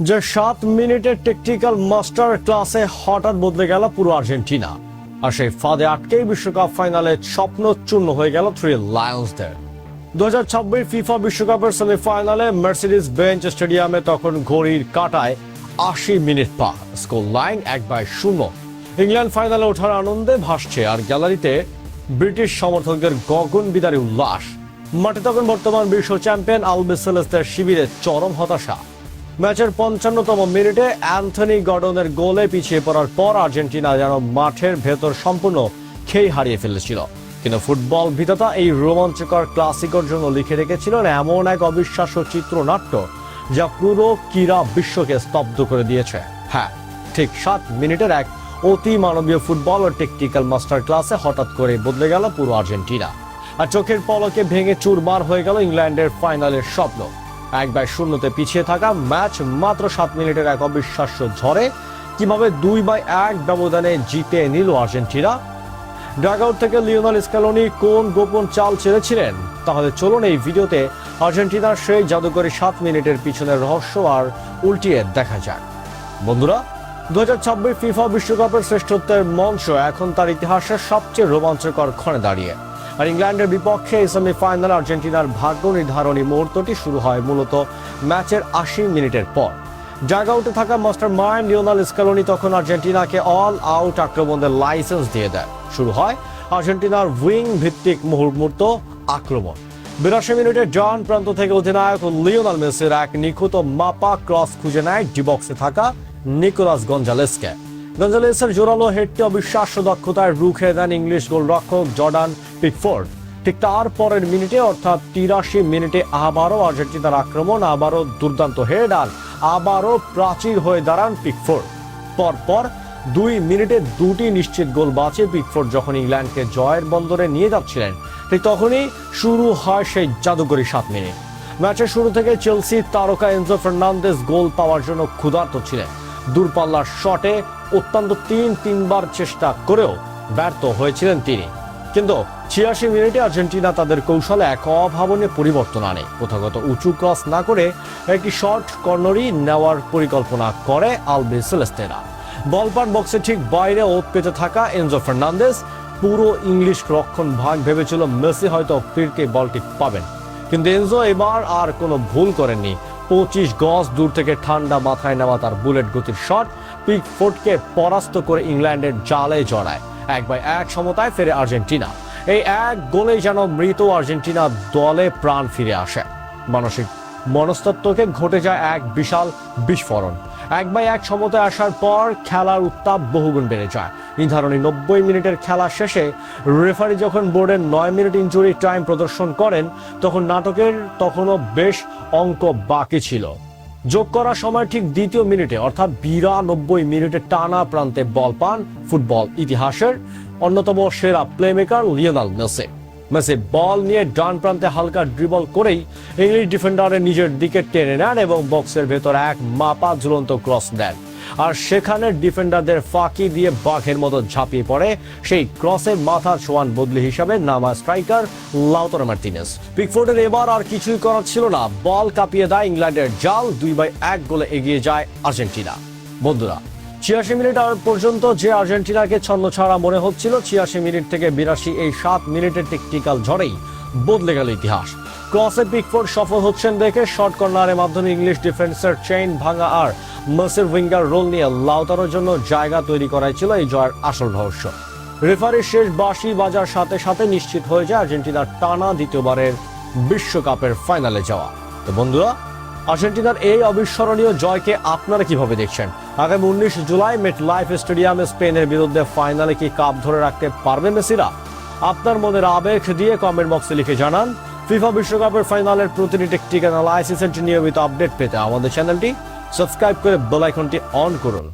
যে 7 মিনিটের tactical master ক্লাসে হঠাৎ বদলে গেল পুরো আর্জেন্টিনা। আর সেই ফাঁদে আটকেই বিশ্বকাপ ফাইনালে স্বপ্ন চূর্ণ হয়ে গেল থ্রি লায়ন্সদের। 2026 ফিফা বিশ্বকাপের সেমিফাইনালে মার্সিডিজ বেঞ্চ স্টেডিয়ামে তখন ঘড়ির কাঁটায় 80 মিনিট পা, স্কোর লাইন 1-0। ইংল্যান্ড ফাইনালে ওঠার আনন্দে ভাসছে, আর গ্যালারিতে ব্রিটিশ সমর্থকদের গগন বিদারী উল্লাস। মাঠে তখন বর্তমান বিশ্ব চ্যাম্পিয়ন আলবিসেলেস্তের শিবিরে চরম হতাশা। ম্যাচের 55তম মিনিটে অ্যান্থনি গর্ডনের গোলে পিছিয়ে পড়ার পর আর্জেন্টিনা যেন মাঠের ভেতর সম্পূর্ণ খেই হারিয়ে ফেলেছিল। কিন্তু ফুটবল বিধাতা এই রোমাঞ্চকর ক্লাসিকের জন্য লিখে রেখেছিলেন এমন এক অবিশ্বাস্য চিত্রনাট্য যা পুরো ক্রীড়া বিশ্বকে স্তব্ধ করে দিয়েছে। হ্যাঁ, ঠিক 7 মিনিটের এক অতি মানবীয় ফুটবল ও টেকটিক্যাল মাস্টার ক্লাসে হঠাৎ করে বদলে গেল পুরো আর্জেন্টিনা। আর চোখের পলকে ভেঙে চুরমার হয়ে গেল ইংল্যান্ডের ফাইনালের স্বপ্ন। 1-0 পিছিয়ে থাকা ম্যাচ মাত্র 7 মিনিটের এক অবিশ্বাস্য ঝড়ে কিভাবে 2-1 ব্যবধানে জিতে নিল আর্জেন্টিনা। ড্রাগআউট থেকে লিওনেল স্ক্যালোনি কোন গোপন চাল ছেড়েছিলেন? তাহলে চলুন এই ভিডিওতে আর্জেন্টিনার সেই জাদুকরী 7 মিনিটের পিছনের রহস্য আর উল্টিয়ে দেখা যাক। বন্ধুরা, 2026 ফিফা বিশ্বকাপের শ্রেষ্ঠত্বের মঞ্চ এখন তার ইতিহাসের সবচেয়ে রোমাঞ্চকর ক্ষণে দাঁড়িয়ে। আর ইংল্যান্ডের বিপক্ষে এই সেমিফাইনাল আর্জেন্টিনার ভাগ্য নির্ধারণী মুহূর্তটি শুরু হয় মূলত ম্যাচের 80 মিনিটের পর। ড্রাগআউটে থাকা মাস্টার মাইন্ড লিওনেল স্ক্যালোনি তখন আর্জেন্টিনাকে অল আউট আক্রমণের লাইসেন্স দিয়ে দেয়। শুরু হয় আর্জেন্টিনার উইং ভিত্তিক মুহূর্ত আক্রমণ। 82 মিনিটে ডান প্রান্ত থেকে অধিনায়ক লিওনেল মেসির এক নিখুঁত মাপা ক্রস খুঁজে নেয় ডিবক্সে থাকা নিকোলাস গঞ্জালেসকে। গঞ্জালেসের জোরালো হেডটি অবিশ্বাস্য দক্ষতায় রুখে দেন ইংলিশ গোলরক্ষক জর্ডান পিকফোর্ড। ঠিক তার পরের মিনিটে অর্থাৎ 83 মিনিটে আবারও আর্জেন্টিনার আক্রমণ, আবারও দুর্দান্ত হেড, আর আবারও প্রাচীর হয়ে দাঁড়ান পিকফোর্ড। পরপর 2 মিনিটে 2টি নিশ্চিত গোল বাঁচিয়ে পিকফোর্ড যখন ইংল্যান্ডকে জয়ের বন্দরে নিয়ে যাচ্ছিলেন, ঠিক তখনই শুরু হয় সেই জাদুকরী 7 মিনিট। ম্যাচের শুরু থেকে চেলসি তারকা এনজো ফার্নান্দেজ গোল পাওয়ার জন্য ক্ষুধার্ত ছিলেন। দূরপাল্লার শটে অত্যন্ত 3বার চেষ্টা করেও ব্যর্থ হয়েছিলেন তিনি। কিন্তু 86 মিনিটে আর্জেন্টিনা তাদের কৌশলে এক অভাবনীয় পরিবর্তন আনে। প্রথাগত উঁচু ক্রস না করে একটি শর্ট কর্নারই নেওয়ার পরিকল্পনা করে আলবিসেলেস্তেরা। বল পান বক্সের ঠিক বাইরে ওত পেতে থাকা এনজো ফার্নান্দেজ পুরো ইংলিশ রক্ষণ ভাগ ভেবেছিল মেসি হয়তো ফিরকে বলটি পাবেন, কিন্তু এনজো এবার আর কোনো ভুল করেননি। 25 গজ দূর থেকে ঠান্ডা মাথায় নেওয়া তার বুলেট গতির শট পিকফোর্ডকে পরাস্ত করে ইংল্যান্ডের জালে জড়ায়। 1-1 সমতায় ফেরে আর্জেন্টিনা। এই এক গোলেই যেন মৃত আর্জেন্টিনা দলে প্রাণ ফিরে আসে। মানসিক মনস্তত্ত্বকে ঘটে যায় এক বিশাল বিস্ফোরণ। 1-1 সমতায় আসার পর খেলার উত্তাপ বহুগুণ বেড়ে যায়। নির্ধারণী 90 মিনিটের খেলা শেষে রেফারি যখন বোর্ডের 9 মিনিট ইনজুরি টাইম প্রদর্শন করেন, তখন নাটকের তখনও বেশ অঙ্ক বাকি ছিল। যোগ করা সময় ঠিক দ্বিতীয় মিনিটে অর্থাৎ 92 মিনিটে টানা প্রান্তে বল পান ফুটবল ইতিহাসের অন্যতম সেরা প্লেমেকার লিওনেল মেসি। মেসি বল নিয়ে ডান প্রান্তে হালকা ড্রিবল করেই ইংলিশ ডিফেন্ডারের নিজের দিকে টেনে নেন এবং বক্সের ভেতর এক মাপা ঝুলন্ত ক্রস দেন। আর সেখানে ডিফেন্ডারদের ফাঁকি দিয়ে বাঘের মতো ঝাঁপিয়ে পড়ে সেই ক্রসে মাথা ছোঁয়ান বদলি হিসাবে নামা স্ট্রাইকার লাউতারো মার্টিনেজ। পিকফোর্ডের এবার আর কিছুই করার ছিল না, বল কাঁপিয়ে দেয় ইংল্যান্ডের জাল। 2-1 গোলে এগিয়ে যায় আর্জেন্টিনা। বন্ধুরা, 86 মিনিট পর্যন্ত যে আর্জেন্টিনাকে ছন্নছাড়া মনে হচ্ছিল, 86 মিনিট থেকে 82 এই 7 মিনিটের টেকটিক্যাল ঝড়েই বদলে গেল ইতিহাস। ক্রসে পিকফোর্ড সফল হচ্ছেন দেখে শর্ট কর্নারের মাধ্যমে ইংলিশ ডিফেন্সের চেইন ভাঙা আর মেসির উইঙ্গার রোল নিয়ে লাউতারোর জন্য জায়গা তৈরি করাই ছিল এই জয়ের আসল রহস্য। রেফারির শেষ বাঁশি বাজার সাথে সাথে নিশ্চিত হয়ে যায় আর্জেন্টিনার টানা দ্বিতীয়বারের বিশ্বকাপের ফাইনালে যাওয়া। তো বন্ধুরা, আর্জেন্টিনার এই অবিস্মরণীয় জয়কে আপনারা কিভাবে দেখছেন? আগামী 19 জুলাই মেটলাইফ স্টেডিয়ামে স্পেনের বিরুদ্ধে ফাইনালে কি কাপ ধরে রাখতে পারবে মেসিরা? আপনার মনের আবেগ দিয়ে কমেন্ট বক্সে লিখে জানান। ফিফা বিশ্বকাপের ফাইনালের প্রতিটি টেকটিক্যাল অ্যানালাইসিসের নিয়মিত আপডেট পেতে আমাদের চ্যানেলটি সাবস্ক্রাইব করে বেল আইকনটি অন করুন।